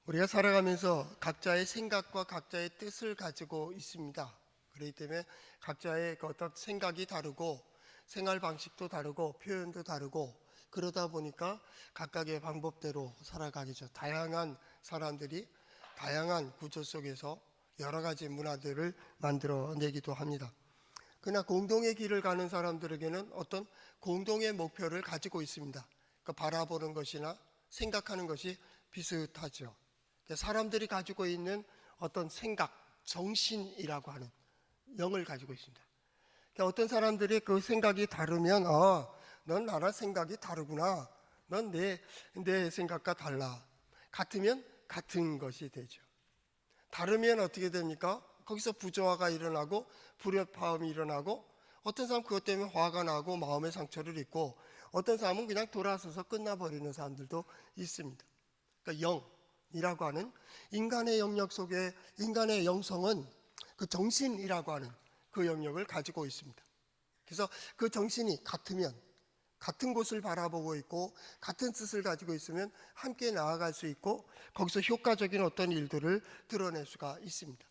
우리가 살아가면서 각자의 생각과 각자의 뜻을 가지고 있습니다. 그렇기 때문에 각자의 그 어떤 생각이 다르고 생활 방식도 다르고 표현도 다르고 그러다 보니까 각각의 방법대로 살아가겠죠. 다양한 사람들이 다양한 구조 속에서 여러 가지 문화들을 만들어내기도 합니다. 그러나 공동의 길을 가는 사람들에게는 어떤 공동의 목표를 가지고 있습니다. 그러니까 바라보는 것이나 생각하는 것이 비슷하죠. 사람들이 가지고 있는 어떤 생각, 정신이라고 하는 영을 가지고 있습니다. 어떤 사람들이 그 생각이 다르면 넌 나랑 생각이 다르구나. 넌 내 생각과 달라. 같으면 같은 것이 되죠. 다르면 어떻게 됩니까? 거기서 부조화가 일어나고 불협화음이 일어나고 어떤 사람은 그것 때문에 화가 나고 마음의 상처를 입고 어떤 사람은 그냥 돌아서서 끝나버리는 사람들도 있습니다. 그러니까 영이라고 하는 인간의 영역 속에 인간의 영성은 그 정신이라고 하는 그 영역을 가지고 있습니다. 그래서 그 정신이 같으면 같은 곳을 바라보고 있고 같은 뜻을 가지고 있으면 함께 나아갈 수 있고 거기서 효과적인 어떤 일들을 드러낼 수가 있습니다.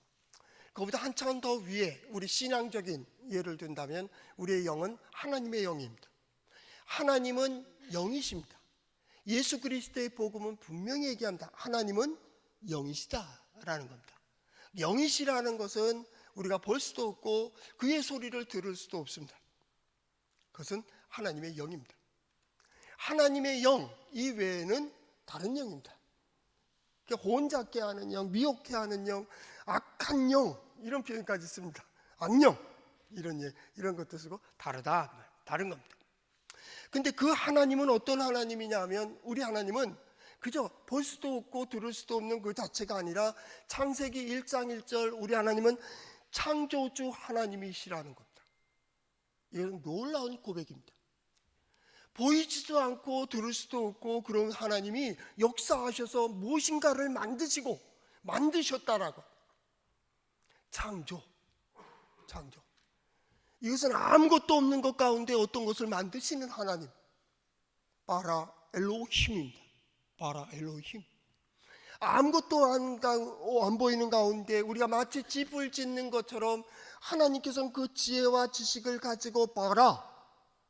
그보다 한 차원 더 위에 우리 신앙적인 예를 든다면 우리의 영은 하나님의 영입니다. 하나님은 영이십니다. 예수 그리스도의 복음은 분명히 얘기합니다. 하나님은 영이시다라는 겁니다. 영이시라는 것은 우리가 볼 수도 없고 그의 소리를 들을 수도 없습니다. 그것은 하나님의 영입니다. 하나님의 영 이외에는 다른 영입니다. 혼잡게 하는 영, 미혹해 하는 영, 악한 영 이런 표현까지 씁니다. 악령 이런 것도 쓰고 다르다, 다른 겁니다. 근데 그 하나님은 어떤 하나님이냐 하면 우리 하나님은 그저 볼 수도 없고 들을 수도 없는 그 자체가 아니라 창세기 1장 1절 우리 하나님은 창조주 하나님이시라는 겁니다. 이건 놀라운 고백입니다. 보이지도 않고 들을 수도 없고 그런 하나님이 역사하셔서 무엇인가를 만드셨다라고. 창조. 이것은 아무것도 없는 것 가운데 어떤 것을 만드시는 하나님. 바라 엘로힘입니다. 바라 엘로힘. 아무것도 안 보이는 가운데 우리가 마치 집을 짓는 것처럼 하나님께서는 그 지혜와 지식을 가지고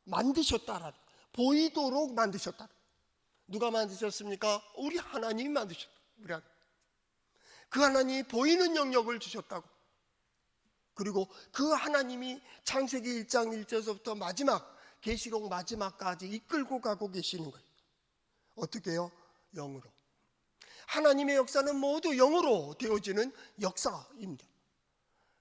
만드셨다라. 보이도록 만드셨다. 누가 만드셨습니까? 우리 하나님이 만드셨다. 우리 하나님. 그 하나님이 보이는 영역을 주셨다고. 그리고 그 하나님이 창세기 1장 1절부터 마지막 계시록 마지막까지 이끌고 가고 계시는 거예요. 어떻게 해요? 영으로. 하나님의 역사는 모두 영으로 되어지는 역사입니다.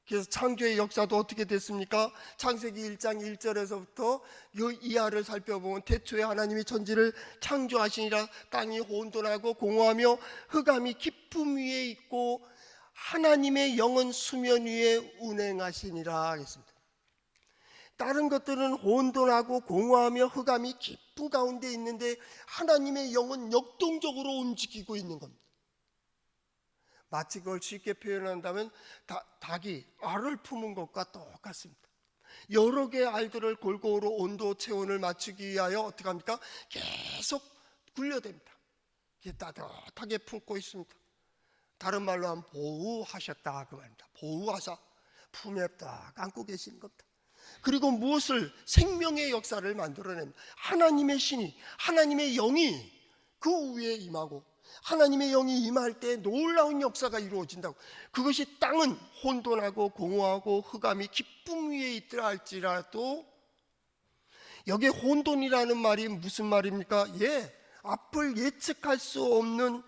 그래서 창조의 역사도 어떻게 됐습니까? 창세기 1장 1절에서부터 그 이하를 살펴보면 태초에 하나님이 천지를 창조하시니라. 땅이 혼돈하고 공허하며 흑암이 깊음 위에 있고 하나님의 영은 수면 위에 운행하시니라 하겠습니다. 다른 것들은 혼돈하고 공허하며 흑암이 깊은 가운데 있는데 하나님의 영은 역동적으로 움직이고 있는 겁니다. 마치 그걸 쉽게 표현한다면 닭이 알을 품은 것과 똑같습니다. 여러 개의 알들을 골고루 온도 체온을 맞추기 위하여 어떻게 합니까? 계속 굴려댑니다. 따뜻하게 품고 있습니다. 다른 말로 하면 보호하셨다 그 말입니다. 보호하사 품에 딱 안고 계시는 겁니다. 그리고 무엇을 생명의 역사를 만들어냅니다. 하나님의 신이 하나님의 영이 그 위에 임하고 하나님의 영이 임할 때 놀라운 역사가 이루어진다고. 그것이 땅은 혼돈하고 공허하고 흑암이 깊음 위에 있더라 할지라도 여기에 혼돈이라는 말이 무슨 말입니까? 앞을 예측할 수 없는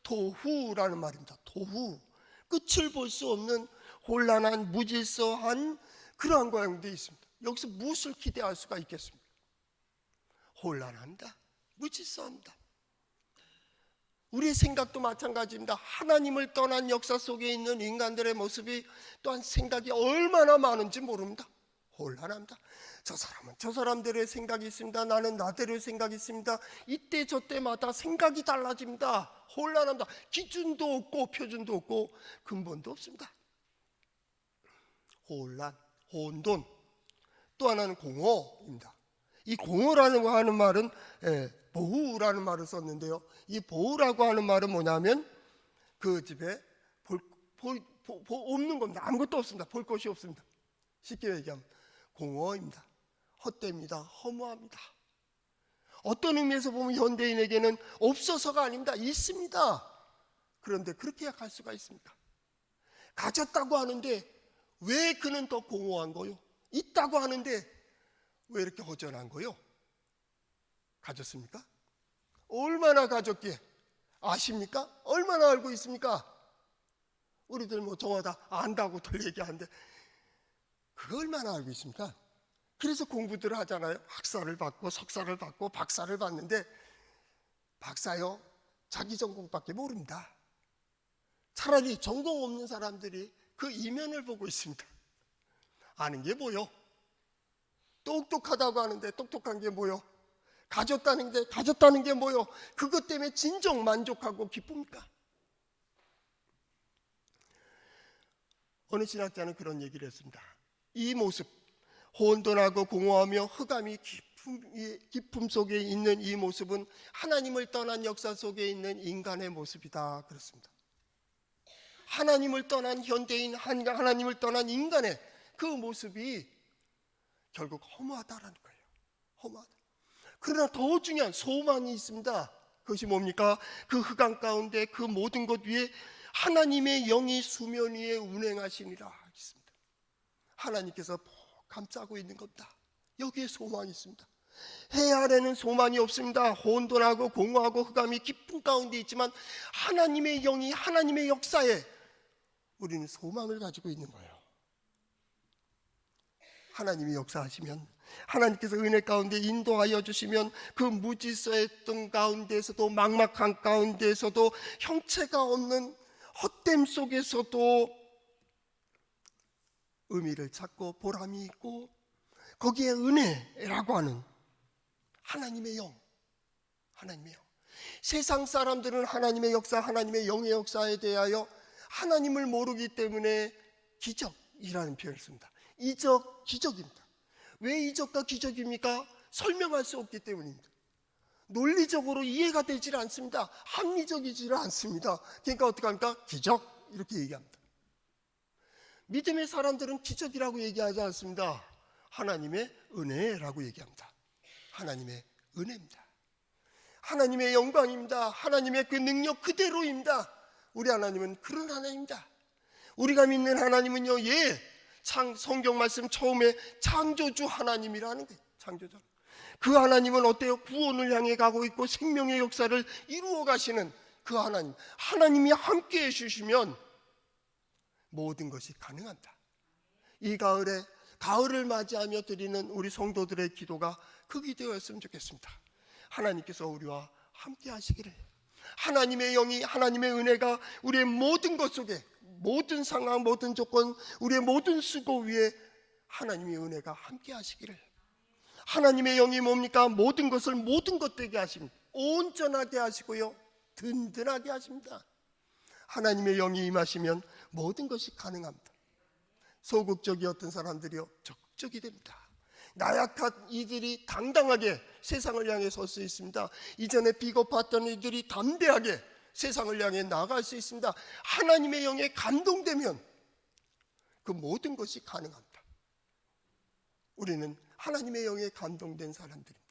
토후라는 말입니다. 토후, 끝을 볼 수 없는 혼란한 무질서한 그러한 과정도 있습니다. 여기서 무엇을 기대할 수가 있겠습니까? 혼란합니다. 무질서합니다. 우리의 생각도 마찬가지입니다. 하나님을 떠난 역사 속에 있는 인간들의 모습이 또한 생각이 얼마나 많은지 모릅니다. 혼란합니다. 저 사람은 저 사람들의 생각이 있습니다. 나는 나대로의 생각이 있습니다. 이때 저때마다 생각이 달라집니다. 혼란합니다. 기준도 없고 표준도 없고 근본도 없습니다. 혼란, 혼돈. 또 하나는 공허입니다. 이 공허라는 거 하는 말은 보우라는 말을 썼는데요. 이 보우라고 하는 말은 뭐냐면 그 집에 없는 겁니다. 아무것도 없습니다. 볼 것이 없습니다. 쉽게 얘기하면 공허입니다. 헛됩니다. 허무합니다. 어떤 의미에서 보면 현대인에게는 없어서가 아닙니다. 있습니다. 그런데 그렇게 갈 수가 있습니까? 가졌다고 하는데 왜 그는 더 공허한 거요? 있다고 하는데 왜 이렇게 허전한 거요? 가졌습니까? 얼마나 가졌기에 아십니까? 얼마나 알고 있습니까? 우리들 뭐 저마다 안다고들 얘기하는데 그거 얼마나 알고 있습니까? 그래서 공부들을 하잖아요. 학사를 받고 석사를 받고 박사를 받는데 박사요? 자기 전공밖에 모릅니다. 차라리 전공 없는 사람들이 그 이면을 보고 있습니다. 아는 게 뭐요? 똑똑하다고 하는데 똑똑한 게 뭐요? 가졌다는 게 뭐요? 그것 때문에 진정 만족하고 기쁩니까? 어느 신학자는 그런 얘기를 했습니다. 이 모습, 혼돈하고 공허하며 흑암이 깊음 속에 있는 이 모습은 하나님을 떠난 역사 속에 있는 인간의 모습이다. 그렇습니다. 하나님을 떠난 현대인, 하나님을 떠난 인간의 그 모습이 결국 허무하다라는 거예요. 허무하다. 그러나 더 중요한 소망이 있습니다. 그것이 뭡니까? 그 흑암 가운데 그 모든 것 위에 하나님의 영이 수면 위에 운행하시니라 있습니다. 하나님께서 감싸고 있는 겁니다. 여기에 소망이 있습니다. 해 아래는 소망이 없습니다. 혼돈하고 공허하고 흑암이 깊은 가운데 있지만 하나님의 영이 하나님의 역사에 우리는 소망을 가지고 있는 거예요. 하나님이 역사하시면, 하나님께서 은혜 가운데 인도하여 주시면 그 무질서했던 가운데에서도, 막막한 가운데에서도, 형체가 없는 헛됨 속에서도 의미를 찾고 보람이 있고, 거기에 은혜라고 하는 하나님의 영, 하나님의 영. 세상 사람들은 하나님의 역사, 하나님의 영의 역사에 대하여 하나님을 모르기 때문에 기적이라는 표현을 씁니다. 이적, 기적입니다. 왜 이적과 기적입니까? 설명할 수 없기 때문입니다. 논리적으로 이해가 되질 않습니다. 합리적이지를 않습니다. 그러니까 어떻게 합니까? 기적 이렇게 얘기합니다. 믿음의 사람들은 기적이라고 얘기하지 않습니다. 하나님의 은혜라고 얘기합니다. 하나님의 은혜입니다. 하나님의 영광입니다. 하나님의 그 능력 그대로입니다. 우리 하나님은 그런 하나님입니다. 우리가 믿는 하나님은요, 성경 말씀 처음에 창조주 하나님이라는 거예요. 창조주. 그 하나님은 어때요? 구원을 향해 가고 있고 생명의 역사를 이루어 가시는 그 하나님. 하나님이 함께 해주시면 모든 것이 가능합니다. 이 가을을 맞이하며 드리는 우리 성도들의 기도가 그 기도였으면 좋겠습니다. 하나님께서 우리와 함께 하시기를, 하나님의 영이, 하나님의 은혜가 우리의 모든 것 속에, 모든 상황, 모든 조건, 우리의 모든 수고 위에 하나님의 은혜가 함께 하시기를. 하나님의 영이 뭡니까? 모든 것을 모든 것 되게 하십니다. 온전하게 하시고요, 든든하게 하십니다. 하나님의 영이 임하시면 모든 것이 가능합니다. 소극적이었던 사람들이요, 적극적이 됩니다. 나약한 이들이 당당하게 세상을 향해 설 수 있습니다. 이전에 비겁했던 이들이 담대하게 세상을 향해 나아갈 수 있습니다. 하나님의 영에 감동되면 그 모든 것이 가능합니다. 우리는 하나님의 영에 감동된 사람들입니다.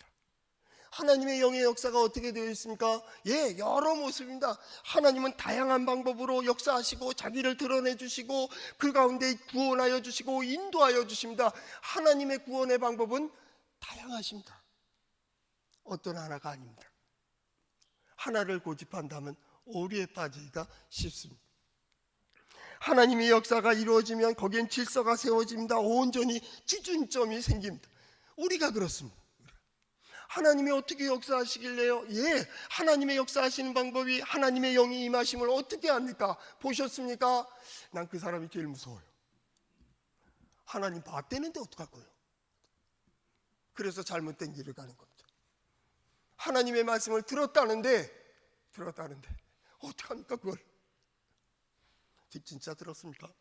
하나님의 영의 역사가 어떻게 되어 있습니까? 여러 모습입니다. 하나님은 다양한 방법으로 역사하시고 자기를 드러내 주시고 그 가운데 구원하여 주시고 인도하여 주십니다. 하나님의 구원의 방법은 다양하십니다. 어떤 하나가 아닙니다. 하나를 고집한다면 오류에 빠지기가 쉽습니다. 하나님의 역사가 이루어지면 거기엔 질서가 세워집니다. 온전히 기준점이 생깁니다. 우리가 그렇습니다. 하나님이 어떻게 역사하시길래요? 하나님의 역사하시는 방법이 하나님의 영이 임하심을 어떻게 합니까? 보셨습니까? 난 그 사람이 제일 무서워요. 하나님 봤대는데 어떡할 거예요? 그래서 잘못된 길을 가는 겁니다. 하나님의 말씀을 들었다는데 어떡합니까 그걸? 진짜 들었습니까?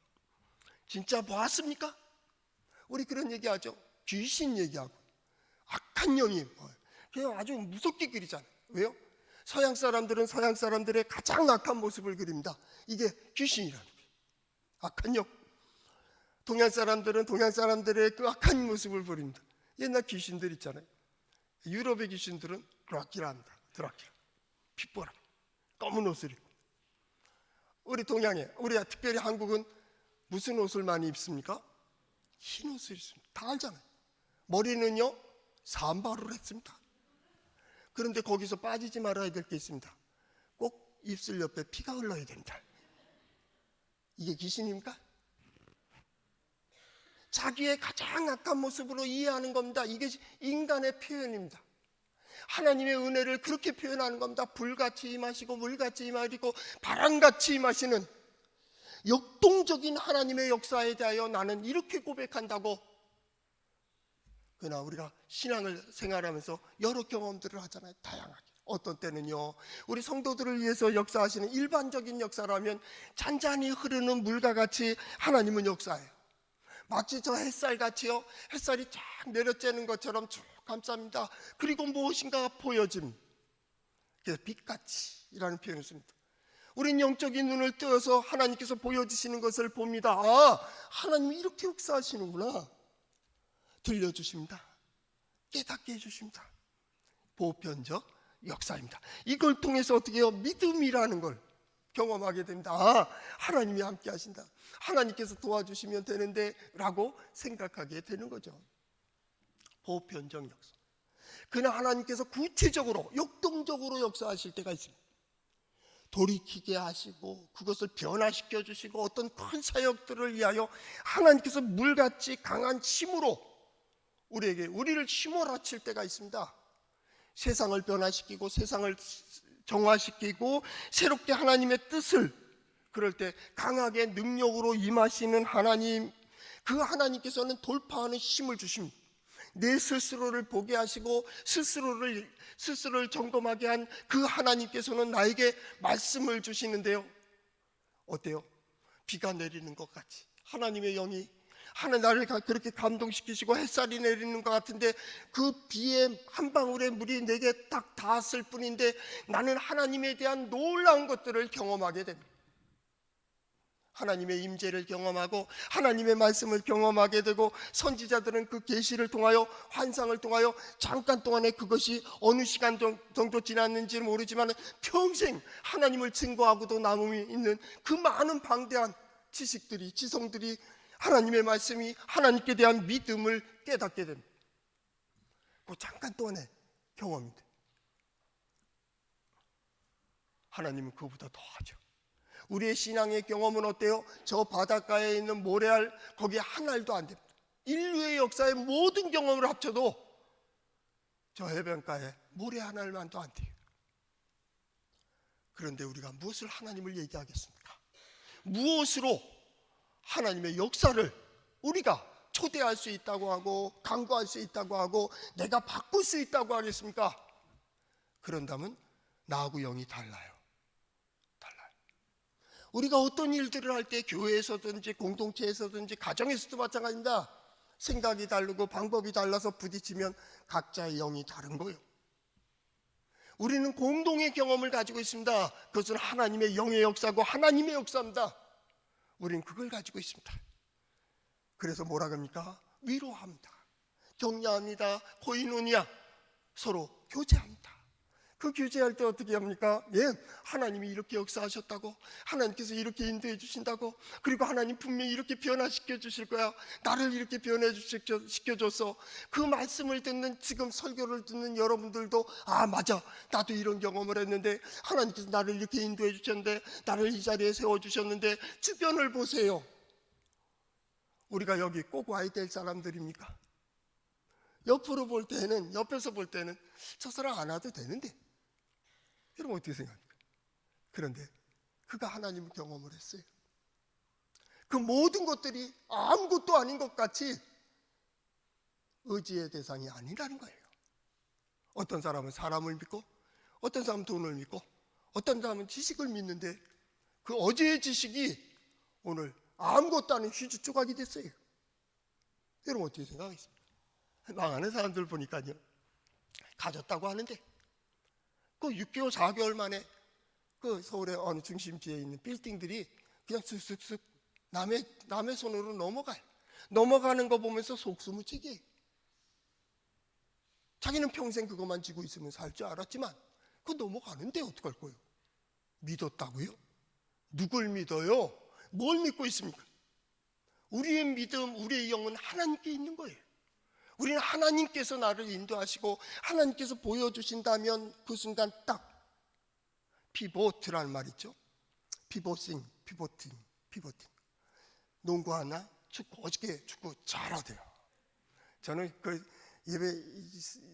진짜 보았습니까? 우리 그런 얘기하죠. 귀신 얘기하고 악한 영이 그냥 아주 무섭게 그리잖아요. 왜요? 서양 사람들은 서양 사람들의 가장 악한 모습을 그립니다. 이게 귀신이라는 거예요. 악한 역. 동양 사람들은 동양 사람들의 그 악한 모습을 그립니다. 옛날 귀신들 있잖아요. 유럽의 귀신들은 드라큘라입니다. 드라큘라. 핏보라. 검은 옷을 입고. 우리 동양에, 우리 특별히 한국은 무슨 옷을 많이 입습니까? 흰 옷을 입습니다. 다 알잖아요. 머리는요, 산발을 했습니다. 그런데 거기서 빠지지 말아야 될 게 있습니다. 꼭 입술 옆에 피가 흘러야 됩니다. 이게 귀신입니까? 자기의 가장 악한 모습으로 이해하는 겁니다. 이게 인간의 표현입니다. 하나님의 은혜를 그렇게 표현하는 겁니다. 불같이 임하시고 물같이 임하시고 바람같이 임하시는 역동적인 하나님의 역사에 대하여 나는 이렇게 고백한다고. 그러나 우리가 신앙을 생활하면서 여러 경험들을 하잖아요. 다양하게. 어떤 때는요, 우리 성도들을 위해서 역사하시는 일반적인 역사라면 잔잔히 흐르는 물과 같이 하나님은 역사해요. 마치 저 햇살같이요, 햇살이 쫙 내려쬐는 것처럼 쭉 감쌉니다. 그리고 무엇인가 보여짐. 그래서 빛같이 이라는 표현을 씁니다. 우린 영적인 눈을 뜨어서 하나님께서 보여주시는 것을 봅니다. 아, 하나님이 이렇게 역사하시는구나. 들려주십니다. 깨닫게 해주십니다. 보편적 역사입니다. 이걸 통해서 어떻게 해요? 믿음이라는 걸 경험하게 됩니다. 아, 하나님이 함께 하신다. 하나님께서 도와주시면 되는데 라고 생각하게 되는 거죠. 보편적 역사. 그러나 하나님께서 구체적으로 역동적으로 역사하실 때가 있습니다. 돌이키게 하시고 그것을 변화시켜 주시고 어떤 큰 사역들을 위하여 하나님께서 물같이 강한 힘으로 우리를 휘몰아칠 때가 있습니다. 세상을 변화시키고 세상을 정화시키고 새롭게 하나님의 뜻을, 그럴 때 강하게 능력으로 임하시는 하나님, 그 하나님께서는 돌파하는 힘을 주십니다. 내 스스로를 보게 하시고 스스로를 점검하게 한 그 하나님께서는 나에게 말씀을 주시는데요. 어때요? 비가 내리는 것 같이 하나님의 영이 나를 그렇게 감동시키시고 햇살이 내리는 것 같은데 그 비의 한 방울의 물이 내게 딱 닿았을 뿐인데 나는 하나님에 대한 놀라운 것들을 경험하게 됩니다. 하나님의 임재를 경험하고 하나님의 말씀을 경험하게 되고, 선지자들은 그 계시를 통하여 환상을 통하여 잠깐 동안에 그것이 어느 시간 정도 지났는지는 모르지만 평생 하나님을 증거하고도 남음이 있는 그 많은 방대한 지식들이, 지성들이, 하나님의 말씀이 하나님께 대한 믿음을 깨닫게 됩니다. 그 잠깐 동안의 경험입니다. 하나님은 그보다 더하죠. 우리의 신앙의 경험은 어때요? 저 바닷가에 있는 모래알, 거기에 한 알도 안 됩니다. 인류의 역사의 모든 경험을 합쳐도 저 해변가에 모래 한 알만도 안 돼요. 그런데 우리가 무엇을 하나님을 얘기하겠습니까? 무엇으로 하나님의 역사를 우리가 초대할 수 있다고 하고 강구할 수 있다고 하고 내가 바꿀 수 있다고 하겠습니까? 그런다면 나하고 영이 달라요. 우리가 어떤 일들을 할 때 교회에서든지 공동체에서든지 가정에서도 마찬가지입니다. 생각이 다르고 방법이 달라서 부딪히면 각자의 영이 다른 거예요. 우리는 공동의 경험을 가지고 있습니다. 그것은 하나님의 영의 역사고 하나님의 역사입니다. 우리는 그걸 가지고 있습니다. 그래서 뭐라 합니까? 위로합니다. 격려합니다. 코이노니아, 서로 교제합니다. 그 교제할 때 어떻게 합니까? 예, 하나님이 이렇게 역사하셨다고, 하나님께서 이렇게 인도해 주신다고, 그리고 하나님 분명히 이렇게 변화시켜 주실 거야, 나를 이렇게 변화시켜줘서 그 말씀을 듣는, 지금 설교를 듣는 여러분들도 아 맞아, 나도 이런 경험을 했는데 하나님께서 나를 이렇게 인도해 주셨는데, 나를 이 자리에 세워주셨는데, 주변을 보세요. 우리가 여기 꼭 와야 될 사람들입니까? 옆으로 볼 때는, 옆에서 볼 때는 저 사람 안 와도 되는데, 여러분 어떻게 생각합니까? 그런데 그가 하나님을 경험을 했어요. 그 모든 것들이 아무것도 아닌 것 같이 의지의 대상이 아니라는 거예요. 어떤 사람은 사람을 믿고, 어떤 사람은 돈을 믿고, 어떤 사람은 지식을 믿는데 그 어제의 지식이 오늘 아무것도 아닌 휘주 조각이 됐어요. 여러분 어떻게 생각하겠습니까? 망하는 사람들 보니까요, 가졌다고 하는데 그 6개월, 4개월 만에 그 서울의 어느 중심지에 있는 빌딩들이 그냥 쓱쓱쓱 남의 손으로 넘어가요. 넘어가는 거 보면서 속수무책이에요. 자기는 평생 그것만 쥐고 있으면 살 줄 알았지만 그거 넘어가는데 어떡할 거예요? 믿었다고요? 누굴 믿어요? 뭘 믿고 있습니까? 우리의 믿음, 우리의 영은 하나님께 있는 거예요. 우리는 하나님께서 나를 인도하시고 하나님께서 보여주신다면 그 순간 딱 피보트라는 말 있죠. 피보팅. 농구 하나, 축구, 어저께 축구 잘하대요. 저는 그 예배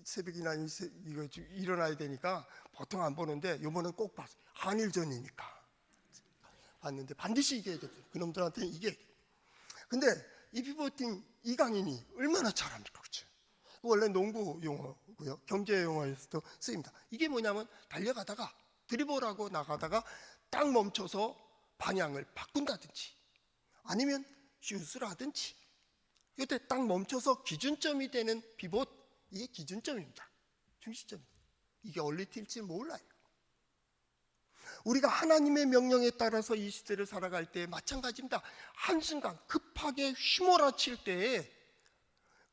새벽이나 이거 일어나야 되니까 보통 안 보는데 이번엔 꼭 봤어요. 한일전이니까 봤는데 반드시 이겨야 돼. 그놈들한테는 이게. 근데 이 피보팅 이강인이 얼마나 잘합니까? 그렇죠? 원래 농구 용어고요. 경제 용어에서도 쓰입니다. 이게 뭐냐면 달려가다가 드리블하고 나가다가 딱 멈춰서 방향을 바꾼다든지 아니면 슛을 하든지 이때 딱 멈춰서 기준점이 되는 피봇, 이게 기준점입니다. 중시점입니다. 이게 얼리 튈지 몰라요. 우리가 하나님의 명령에 따라서 이 시대를 살아갈 때 마찬가지입니다. 한순간 급하게 휘몰아칠 때에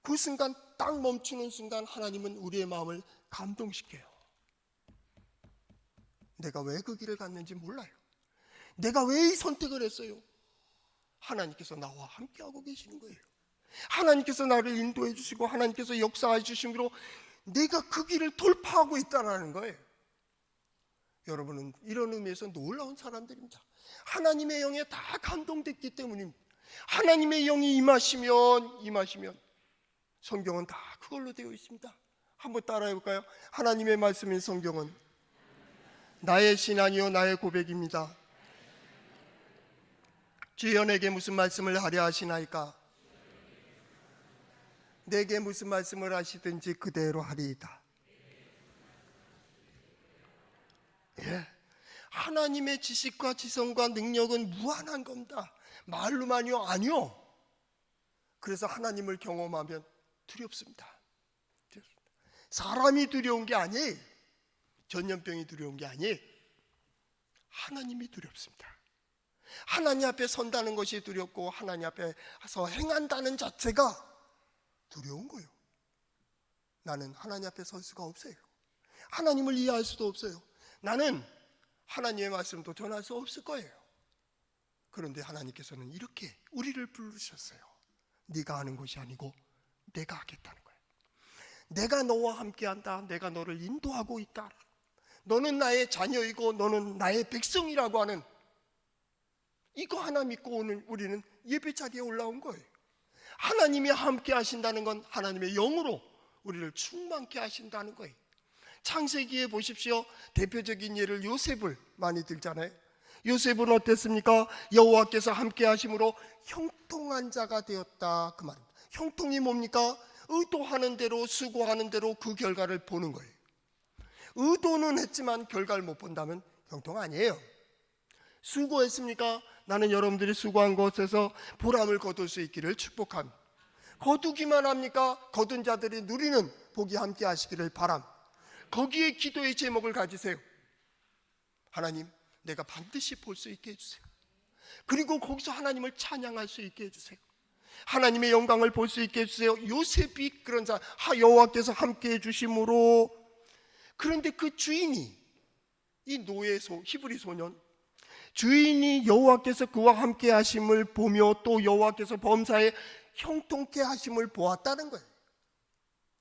그 순간 딱 멈추는 순간 하나님은 우리의 마음을 감동시켜요. 내가 왜 그 길을 갔는지 몰라요. 내가 왜 이 선택을 했어요? 하나님께서 나와 함께하고 계시는 거예요. 하나님께서 나를 인도해 주시고 하나님께서 역사해 주심으로 내가 그 길을 돌파하고 있다는 거예요. 여러분은 이런 의미에서 놀라운 사람들입니다. 하나님의 영에 다 감동됐기 때문입니다. 하나님의 영이 임하시면 성경은 다 그걸로 되어 있습니다. 한번 따라해 볼까요? 하나님의 말씀인 성경은 나의 신앙이요 나의 고백입니다. 주여 내게 무슨 말씀을 하려 하시나이까? 내게 무슨 말씀을 하시든지 그대로 하리이다. 예, 하나님의 지식과 지성과 능력은 무한한 겁니다. 말로만요? 아니요. 그래서 하나님을 경험하면 두렵습니다. 사람이 두려운 게 아니에요. 전염병이 두려운 게 아니에요. 하나님이 두렵습니다. 하나님 앞에 선다는 것이 두렵고 하나님 앞에서 행한다는 자체가 두려운 거예요. 나는 하나님 앞에 설 수가 없어요. 하나님을 이해할 수도 없어요. 나는 하나님의 말씀도 전할 수 없을 거예요. 그런데 하나님께서는 이렇게 우리를 부르셨어요. 네가 하는 것이 아니고 내가 하겠다는 거예요. 내가 너와 함께한다. 내가 너를 인도하고 있다. 너는 나의 자녀이고 너는 나의 백성이라고 하는 이거 하나 믿고 오늘 우리는 예배 자리에 올라온 거예요. 하나님이 함께 하신다는 건 하나님의 영으로 우리를 충만케 하신다는 거예요. 창세기에 보십시오. 대표적인 예를 요셉을 많이 들잖아요. 요셉은 어땠습니까? 여호와께서 함께 하심으로 형통한 자가 되었다 그 말입니다. 형통이 뭡니까? 의도하는 대로 수고하는 대로 그 결과를 보는 거예요. 의도는 했지만 결과를 못 본다면 형통 아니에요. 수고했습니까? 나는 여러분들이 수고한 것에서 보람을 거둘 수 있기를 축복합니다. 거두기만 합니까? 거둔 자들이 누리는 복이 함께 하시기를 바람. 거기에 기도의 제목을 가지세요. 하나님, 내가 반드시 볼 수 있게 해주세요. 그리고 거기서 하나님을 찬양할 수 있게 해주세요. 하나님의 영광을 볼 수 있게 해주세요. 요셉이 그런 자, 여호와께서 함께 해주심으로. 그런데 그 주인이, 이 노예 히브리 소년, 주인이 여호와께서 그와 함께 하심을 보며 또 여호와께서 범사에 형통케 하심을 보았다는 거예요.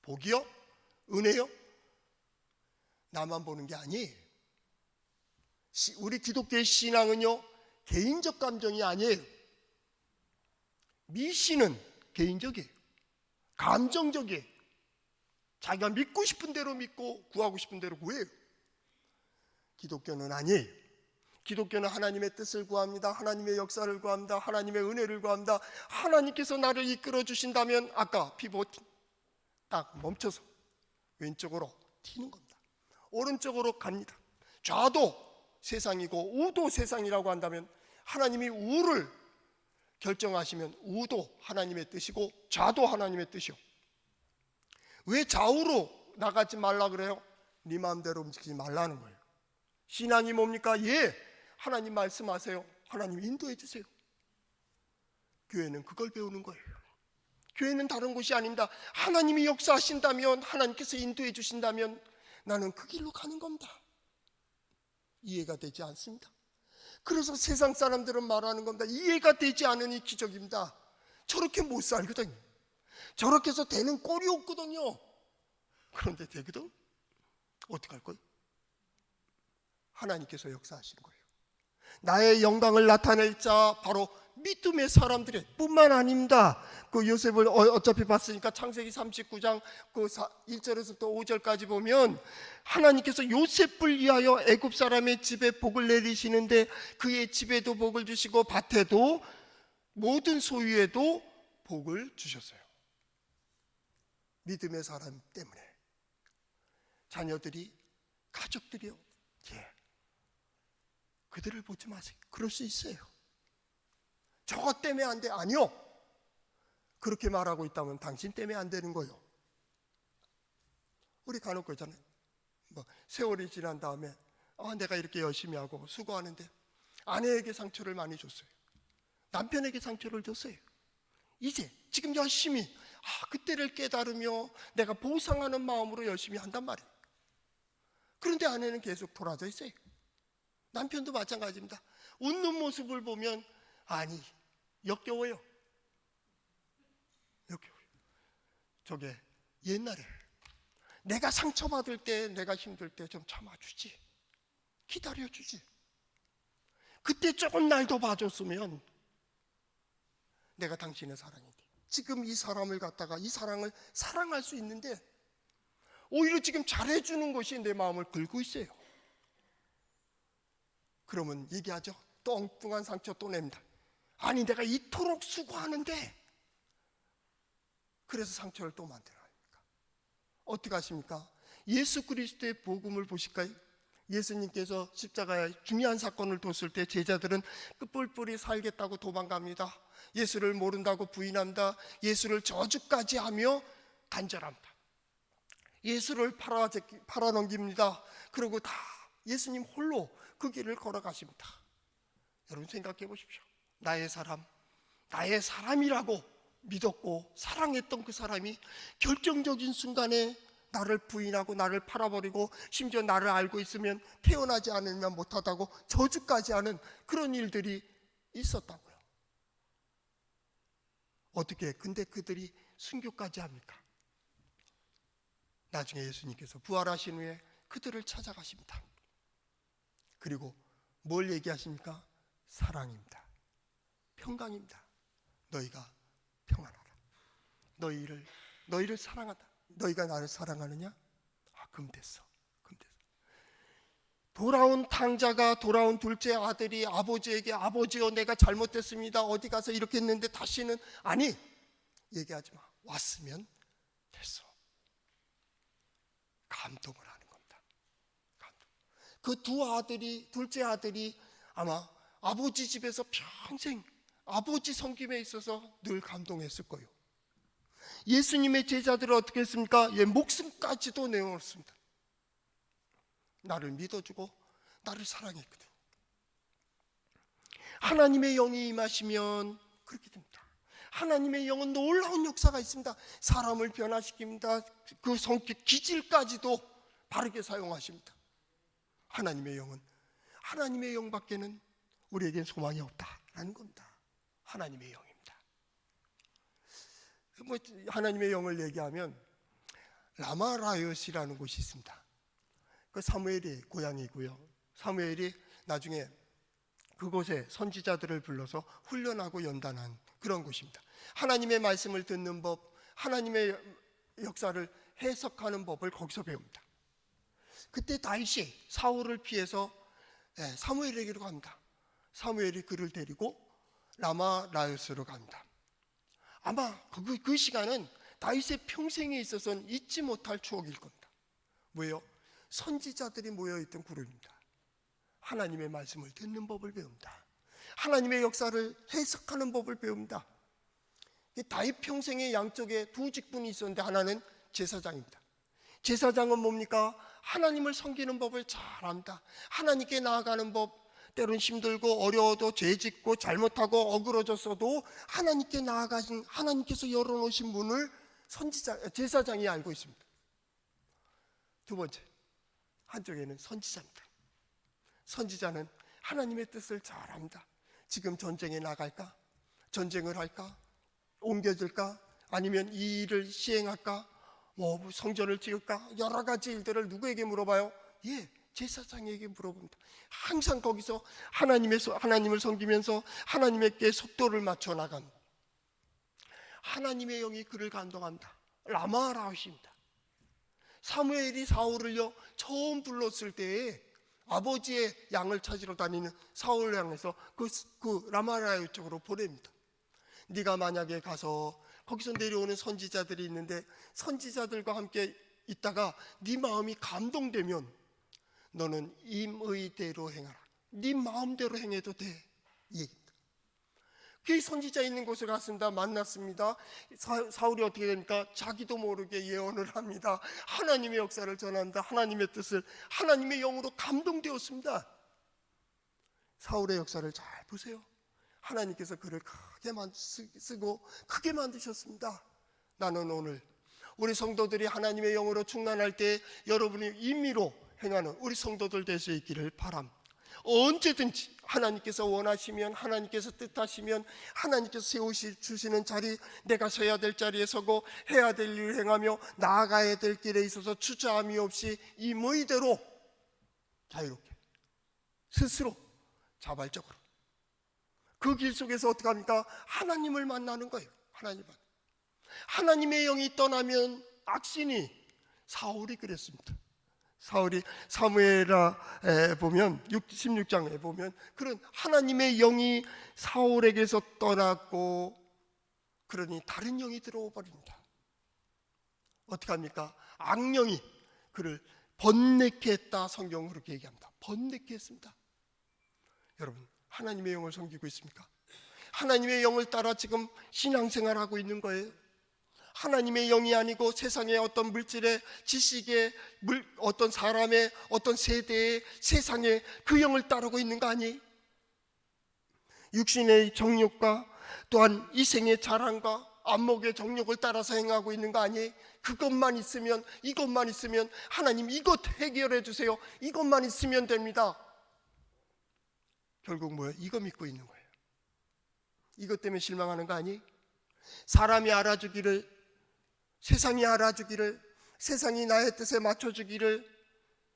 복이요? 은혜요? 나만 보는 게 아니에요. 우리 기독교의 신앙은요, 개인적 감정이 아니에요. 미신은 개인적이에요. 감정적이에요. 자기가 믿고 싶은 대로 믿고 구하고 싶은 대로 구해요. 기독교는 아니에요. 기독교는 하나님의 뜻을 구합니다. 하나님의 역사를 구합니다. 하나님의 은혜를 구합니다. 하나님께서 나를 이끌어 주신다면 아까 피봇 딱 멈춰서 왼쪽으로 튀는 겁니다. 오른쪽으로 갑니다. 좌도 세상이고 우도 세상이라고 한다면 하나님이 우를 결정하시면 우도 하나님의 뜻이고 좌도 하나님의 뜻이요. 왜 좌우로 나가지 말라 그래요? 네 마음대로 움직이지 말라는 거예요. 신앙이 뭡니까? 예, 하나님 말씀하세요. 하나님 인도해 주세요. 교회는 그걸 배우는 거예요. 교회는 다른 곳이 아닙니다. 하나님이 역사하신다면, 하나님께서 인도해 주신다면 나는 그 길로 가는 겁니다. 이해가 되지 않습니다. 그래서 세상 사람들은 말하는 겁니다. 이해가 되지 않으니 기적입니다. 저렇게 못 살거든요. 저렇게 해서 되는 꼴이 없거든요. 그런데 되거든? 어떡할 거예요? 하나님께서 역사하시는 거예요. 나의 영광을 나타낼 자 바로 믿음의 사람들의 뿐만 아닙니다. 그 요셉을 어차피 봤으니까 창세기 39장 그 1절에서부터 5절까지 보면 하나님께서 요셉을 위하여 애굽 사람의 집에 복을 내리시는데 그의 집에도 복을 주시고 밭에도 모든 소유에도 복을 주셨어요. 믿음의 사람 때문에. 자녀들이, 가족들이요, 예, 그들을 보지 마세요. 그럴 수 있어요. 저것 때문에 안 돼. 아니요. 그렇게 말하고 있다면 당신 때문에 안 되는 거예요. 우리 간혹 그러잖아요. 세월이 지난 다음에 내가 이렇게 열심히 하고 수고하는데 아내에게 상처를 많이 줬어요. 남편에게 상처를 줬어요. 이제 지금 열심히 그때를 깨달으며 내가 보상하는 마음으로 열심히 한단 말이에요. 그런데 아내는 계속 돌아져 있어요. 남편도 마찬가지입니다. 웃는 모습을 보면 역겨워요. 저게 옛날에 내가 상처받을 때, 내가 힘들 때 좀 참아주지, 기다려주지. 그때 조금 날 더 봐줬으면 내가 당신의 사랑인데, 지금 이 사람을 갖다가 이 사랑을 사랑할 수 있는데 오히려 지금 잘해주는 것이 내 마음을 긁고 있어요. 그러면 얘기하죠. 또 엉뚱한 상처 또 냅니다. 내가 이토록 수고하는데 그래서 상처를 또 만들어야 합니까? 어떻게 하십니까? 예수 그리스도의 복음을 보실까요? 예수님께서 십자가에 중요한 사건을 뒀을 때 제자들은 뿔뿔이 살겠다고 도망갑니다. 예수를 모른다고 부인합니다. 예수를 저주까지 하며 간절합니다. 예수를 팔아넘깁니다. 그리고 다 예수님 홀로 그 길을 걸어가십니다. 여러분 생각해 보십시오. 나의 사람이라고 믿었고 사랑했던 그 사람이 결정적인 순간에 나를 부인하고 나를 팔아버리고 심지어 나를 알고 있으면 태어나지 않으면 못하다고 저주까지 하는 그런 일들이 있었다고요. 어떻게 근데 그들이 순교까지 합니까? 나중에 예수님께서 부활하신 후에 그들을 찾아가십니다. 그리고 뭘 얘기하십니까? 사랑입니다. 평강입니다. 너희가 평안하라. 너희를 사랑하다. 너희가 나를 사랑하느냐? 그럼 됐어. 돌아온 탕자가 돌아온 둘째 아들이 아버지에게 아버지요 내가 잘못됐습니다. 어디 가서 이렇게 했는데 다시는 얘기하지 마. 왔으면 됐어. 감동을 하는 겁니다. 그 둘째 아들이 아마 아버지 집에서 평생 아버지 섬김에 있어서 늘 감동했을 거예요. 예수님의 제자들은 어떻게 했습니까? 목숨까지도 내어놓습니다. 나를 믿어주고 나를 사랑했거든. 하나님의 영이 임하시면 그렇게 됩니다. 하나님의 영은 놀라운 역사가 있습니다. 사람을 변화시킵니다. 그 성격 기질까지도 바르게 사용하십니다. 하나님의 영은, 하나님의 영밖에는 우리에겐 소망이 없다라는 겁니다. 하나님의 영입니다. 하나님의 영을 얘기하면 라마라얏이라는 곳이 있습니다. 그 사무엘이 고향이고요. 사무엘이 나중에 그곳에 선지자들을 불러서 훈련하고 연단한 그런 곳입니다. 하나님의 말씀을 듣는 법, 하나님의 역사를 해석하는 법을 거기서 배웁니다. 그때 다윗이 사울을 피해서 사무엘에게로 갑니다. 사무엘이 그를 데리고 라마라얏으로 갑니다. 아마 그 시간은 다윗의 평생에 있어서는 잊지 못할 추억일 겁니다. 뭐예요? 선지자들이 모여있던 그룹입니다. 하나님의 말씀을 듣는 법을 배웁니다. 하나님의 역사를 해석하는 법을 배웁니다. 다윗 평생에 양쪽에 두 직분이 있었는데 하나는 제사장입니다. 제사장은 뭡니까? 하나님을 섬기는 법을 잘 안다. 하나님께 나아가는 법, 때론 힘들고 어려워도 죄짓고 잘못하고 어그러졌어도 하나님께 나아가신, 하나님께서 열어놓으신 문을 제사장이 알고 있습니다. 두 번째, 한쪽에는 선지자입니다. 선지자는 하나님의 뜻을 잘 압니다. 지금 전쟁에 나갈까? 전쟁을 할까? 옮겨질까? 아니면 이 일을 시행할까? 성전을 지을까? 여러 가지 일들을 누구에게 물어봐요? 제사장에게 물어봅니다. 항상 거기서 하나님을 섬기면서 하나님께 속도를 맞춰 나간 하나님의 영이 그를 감동합니다. 라마라 하십니다. 사무엘이 사울을요 처음 불렀을 때에 아버지의 양을 찾으러 다니는 사울을 향해서 그 라마라 쪽으로 보냅니다. 네가 만약에 가서 거기서 내려오는 선지자들이 있는데 선지자들과 함께 있다가 네 마음이 감동되면 너는 임의대로 행하라. 네 마음대로 행해도 돼. 이 얘기입니다. 그 선지자 있는 곳에 갔습니다. 만났습니다. 사울이 어떻게 됩니까? 자기도 모르게 예언을 합니다. 하나님의 역사를 전한다. 하나님의 뜻을, 하나님의 영으로 감동되었습니다. 사울의 역사를 잘 보세요. 하나님께서 그를 크게 쓰고 크게 만드셨습니다. 나는 오늘 우리 성도들이 하나님의 영으로 충만할 때 여러분이 임의로 행하는 우리 성도들 될 수 있기를 바랍니다. 언제든지 하나님께서 원하시면, 하나님께서 뜻하시면, 하나님께서 세우시는 자리, 내가 서야 될 자리에 서고 해야 될 일을 행하며 나아가야 될 길에 있어서 주저함이 없이 임의대로 자유롭게 스스로 자발적으로 그 길 속에서 어떻게 합니까? 하나님을 만나는 거예요. 하나님의 영이 떠나면 악신이, 사울이 그랬습니다. 사울이 사무엘에 보면 16장에 보면 그런 하나님의 영이 사울에게서 떠났고 그러니 다른 영이 들어와 버립니다. 어떻게 합니까? 악령이 그를 번뇌케 했다. 성경은 그렇게 얘기합니다. 번뇌케 했습니다. 여러분, 하나님의 영을 섬기고 있습니까? 하나님의 영을 따라 지금 신앙생활하고 있는 거예요. 하나님의 영이 아니고 세상의 어떤 물질의 지식의 어떤 사람의 어떤 세대의 세상의 그 영을 따르고 있는 거 아니에요? 육신의 정욕과 또한 이생의 자랑과 안목의 정욕을 따라서 행하고 있는 거 아니에요? 그것만 있으면, 이것만 있으면, 하나님 이것 해결해 주세요, 이것만 있으면 됩니다. 결국 뭐예요? 이거 믿고 있는 거예요. 이것 때문에 실망하는 거 아니에요? 사람이 알아주기를, 세상이 알아주기를, 세상이 나의 뜻에 맞춰주기를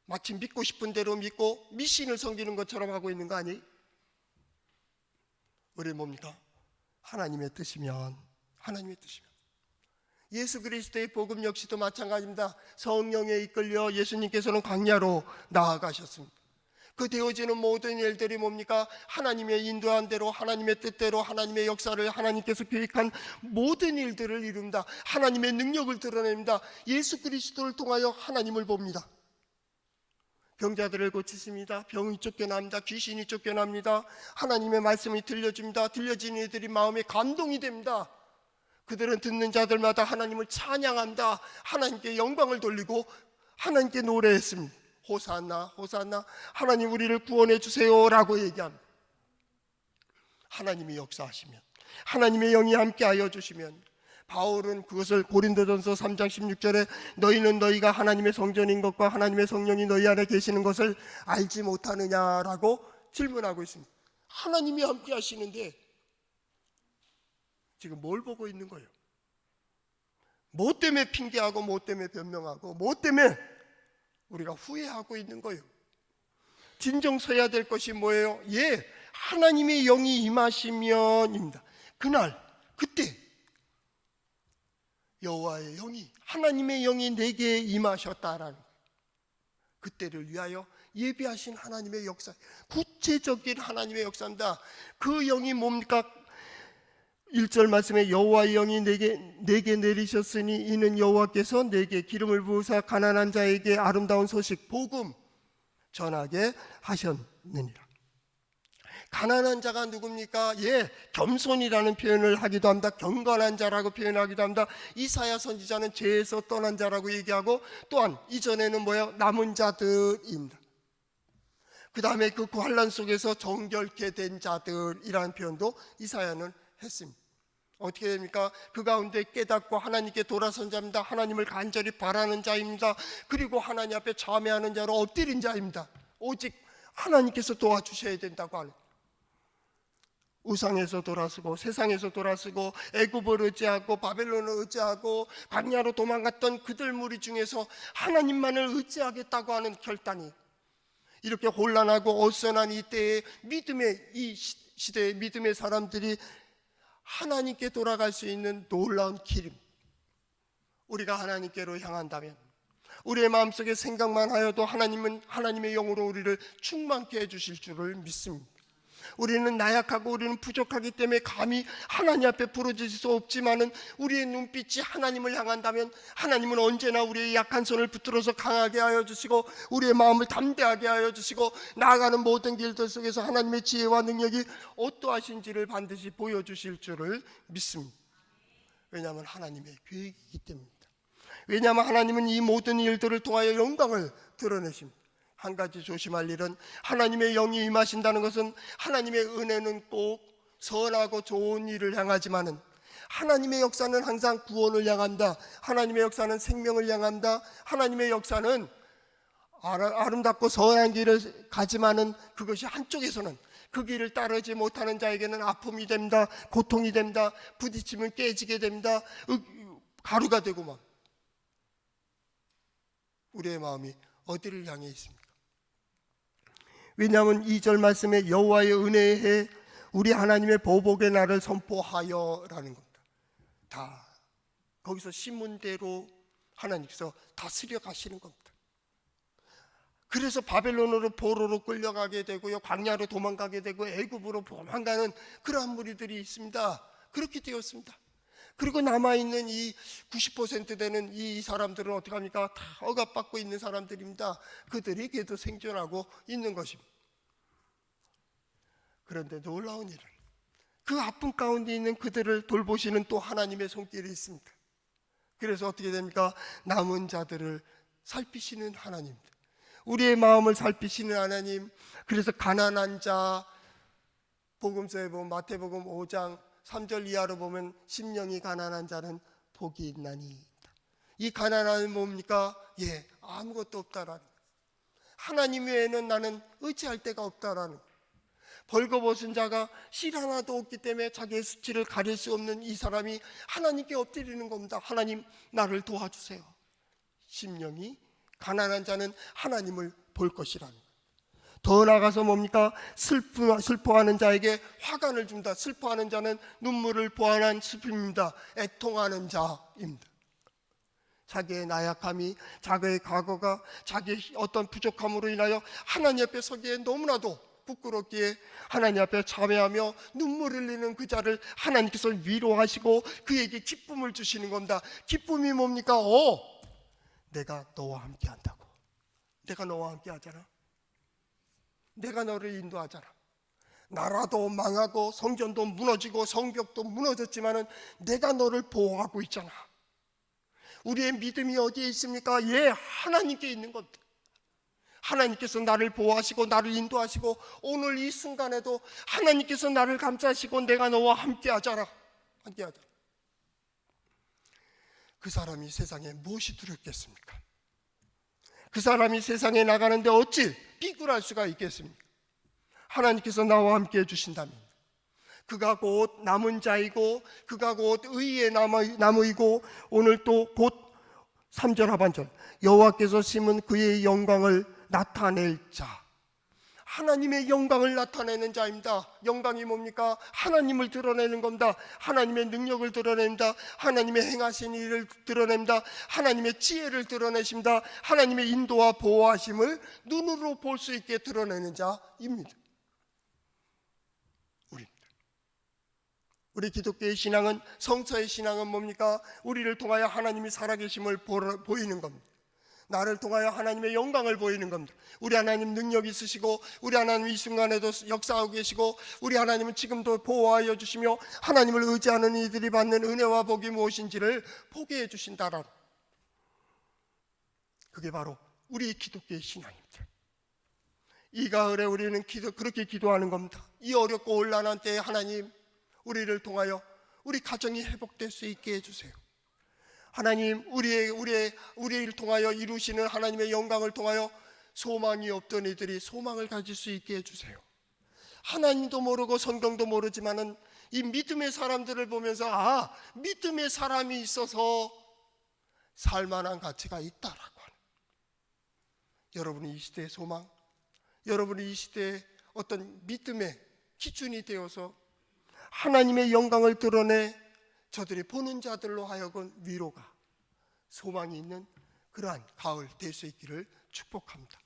마치 믿고 싶은 대로 믿고 미신을 섬기는 것처럼 하고 있는 거 아니에요? 우리 뭡니까? 하나님의 뜻이면, 하나님의 뜻이면. 예수 그리스도의 복음 역시도 마찬가지입니다. 성령에 이끌려 예수님께서는 광야로 나아가셨습니다. 그 되어지는 모든 일들이 뭡니까? 하나님의 인도한 대로, 하나님의 뜻대로, 하나님의 역사를 하나님께서 계획한 모든 일들을 이룬다. 하나님의 능력을 드러냅니다. 예수 그리스도를 통하여 하나님을 봅니다. 병자들을 고치십니다. 병이 쫓겨납니다. 귀신이 쫓겨납니다. 하나님의 말씀이 들려줍니다. 들려진 이들이 마음에 감동이 됩니다. 그들은 듣는 자들마다 하나님을 찬양한다. 하나님께 영광을 돌리고 하나님께 노래했습니다. 호산나 호산나, 하나님 우리를 구원해 주세요 라고 얘기합니다. 하나님이 역사하시면, 하나님의 영이 함께하여 주시면, 바울은 그것을 고린도전서 3장 16절에 너희는 너희가 하나님의 성전인 것과 하나님의 성령이 너희 안에 계시는 것을 알지 못하느냐라고 질문하고 있습니다. 하나님이 함께하시는데 지금 뭘 보고 있는 거예요? 뭐 때문에 핑계하고 뭐 때문에 변명하고 뭐 때문에 우리가 후회하고 있는 거예요? 진정 서야 될 것이 뭐예요? 하나님의 영이 임하시면입니다. 그날, 그때 여호와의 영이, 하나님의 영이 내게 임하셨다라는 거예요. 그때를 위하여 예비하신 하나님의 역사, 구체적인 하나님의 역사입니다. 그 영이 뭡니까? 1절 말씀에 여호와의 영이 내게 내리셨으니 이는 여호와께서 내게 기름을 부으사 가난한 자에게 아름다운 소식 복음 전하게 하셨느니라. 가난한 자가 누굽니까? 예, 겸손이라는 표현을 하기도 합니다. 경건한 자라고 표현하기도 합니다. 이사야 선지자는 죄에서 떠난 자라고 얘기하고, 또한 이전에는 뭐예요? 남은 자들입니다. 그 다음에 그 환난 속에서 정결케 된 자들이라는 표현도 이사야는 했습니다. 어떻게 됩니까? 그 가운데 깨닫고 하나님께 돌아선 자입니다. 하나님을 간절히 바라는 자입니다. 그리고 하나님 앞에 참회하는 자로 엎드린 자입니다. 오직 하나님께서 도와주셔야 된다고 하는, 우상에서 돌아서고 세상에서 돌아서고 애굽을 의지하고 바벨론을 의지하고 광야로 도망갔던 그들 무리 중에서 하나님만을 의지하겠다고 하는 결단이, 이렇게 혼란하고 어수선한 이때에 믿음의, 이 시대의 믿음의 사람들이 하나님께 돌아갈 수 있는 놀라운 길입니다. 우리가 하나님께로 향한다면, 우리의 마음속에 생각만 하여도 하나님은 하나님의 영으로 우리를 충만케 해주실 줄을 믿습니다. 우리는 나약하고 우리는 부족하기 때문에 감히 하나님 앞에 부르짖을 수 없지만은, 우리의 눈빛이 하나님을 향한다면 하나님은 언제나 우리의 약한 손을 붙들어서 강하게 하여 주시고, 우리의 마음을 담대하게 하여 주시고, 나아가는 모든 길들 속에서 하나님의 지혜와 능력이 어떠하신지를 반드시 보여주실 줄을 믿습니다. 왜냐하면 하나님의 계획이기 때문입니다. 왜냐하면 하나님은 이 모든 일들을 통하여 영광을 드러내십니다. 한 가지 조심할 일은, 하나님의 영이 임하신다는 것은 하나님의 은혜는 꼭 선하고 좋은 일을 향하지만은, 하나님의 역사는 항상 구원을 향한다. 하나님의 역사는 생명을 향한다. 하나님의 역사는 아름답고 선한 길을 가지만은, 그것이 한쪽에서는 그 길을 따르지 못하는 자에게는 아픔이 됩니다. 고통이 됩니다. 부딪히면 깨지게 됩니다. 가루가 되고 막. 우리의 마음이 어디를 향해 있습니까? 왜냐하면 2절 말씀에 여호와의 은혜의 해, 우리 하나님의 보복의 날을 선포하여라는 겁니다. 다 거기서 신문대로 하나님께서 다스려 가시는 겁니다. 그래서 바벨론으로 포로로 끌려가게 되고요, 광야로 도망가게 되고 애굽으로 도망가는 그러한 무리들이 있습니다. 그렇게 되었습니다. 그리고 남아있는 이 90% 되는 이 사람들은 어떻게 합니까? 다 억압받고 있는 사람들입니다. 그들이 그래도 생존하고 있는 것입니다. 그런데 놀라운 일은, 그 아픔 가운데 있는 그들을 돌보시는 또 하나님의 손길이 있습니다. 그래서 어떻게 됩니까? 남은 자들을 살피시는 하나님입니다. 우리의 마음을 살피시는 하나님. 그래서 가난한 자, 복음서에 보면 마태복음 5장 3절 이하로 보면, 심령이 가난한 자는 복이 있나니. 이 가난함은 뭡니까? 예, 아무것도 없다라는, 하나님 외에는 나는 의지할 데가 없다라는, 벌거벗은 자가 실 하나도 없기 때문에 자기의 수치를 가릴 수 없는 이 사람이 하나님께 엎드리는 겁니다. 하나님, 나를 도와주세요. 심령이 가난한 자는 하나님을 볼 것이라는. 더 나아가서 뭡니까? 슬퍼하는 자에게 화관을 준다. 슬퍼하는 자는 눈물을 보완한 슬픔입니다. 애통하는 자입니다. 자기의 나약함이, 자기의 과거가, 자기의 어떤 부족함으로 인하여 하나님 앞에 서기에 너무나도 부끄럽기에 하나님 앞에 참회하며 눈물 흘리는 그 자를 하나님께서 위로하시고 그에게 기쁨을 주시는 겁니다. 기쁨이 뭡니까? 내가 너와 함께 한다고. 내가 너와 함께 하잖아. 내가 너를 인도하잖아. 나라도 망하고 성전도 무너지고 성벽도 무너졌지만은 내가 너를 보호하고 있잖아. 우리의 믿음이 어디에 있습니까? 예, 하나님께 있는 겁니다. 하나님께서 나를 보호하시고 나를 인도하시고, 오늘 이 순간에도 하나님께서 나를 감싸시고 내가 너와 함께 하잖아. 함께 하잖아. 그 사람이 세상에 무엇이 두렵겠습니까? 그 사람이 세상에 나가는데 어찌 비굴할 수가 있겠습니까? 하나님께서 나와 함께 해주신다면, 그가 곧 남은 자이고 그가 곧 의의 나무이고, 오늘 또 곧 3절 하반절, 여호와께서 심은 그의 영광을 나타낼 자. 하나님의 영광을 나타내는 자입니다. 영광이 뭡니까? 하나님을 드러내는 겁니다. 하나님의 능력을 드러냅니다. 하나님의 행하신 일을 드러냅니다. 하나님의 지혜를 드러내십니다. 하나님의 인도와 보호하심을 눈으로 볼 수 있게 드러내는 자입니다. 우리 기독교의 신앙은, 성서의 신앙은 뭡니까? 우리를 통하여 하나님이 살아계심을 보이는 겁니다. 나를 통하여 하나님의 영광을 보이는 겁니다. 우리 하나님 능력 있으시고 우리 하나님 이 순간에도 역사하고 계시고 우리 하나님은 지금도 보호하여 주시며 하나님을 의지하는 이들이 받는 은혜와 복이 무엇인지를 보게 해주신다라는, 그게 바로 우리 기독교의 신앙입니다. 이 가을에 우리는 그렇게 기도하는 겁니다. 이 어렵고 혼란한 때에 하나님, 우리를 통하여 우리 가정이 회복될 수 있게 해주세요. 하나님, 우리를 통하여 이루시는 하나님의 영광을 통하여 소망이 없던 이들이 소망을 가질 수 있게 해주세요. 하나님도 모르고 성경도 모르지만은 이 믿음의 사람들을 보면서 믿음의 사람이 있어서 살만한 가치가 있다라고 하는, 여러분이 이 시대의 소망, 여러분이 이 시대의 어떤 믿음의 기준이 되어서 하나님의 영광을 드러내 저들이 보는 자들로 하여금 위로가, 소망이 있는 그러한 가을 될 수 있기를 축복합니다.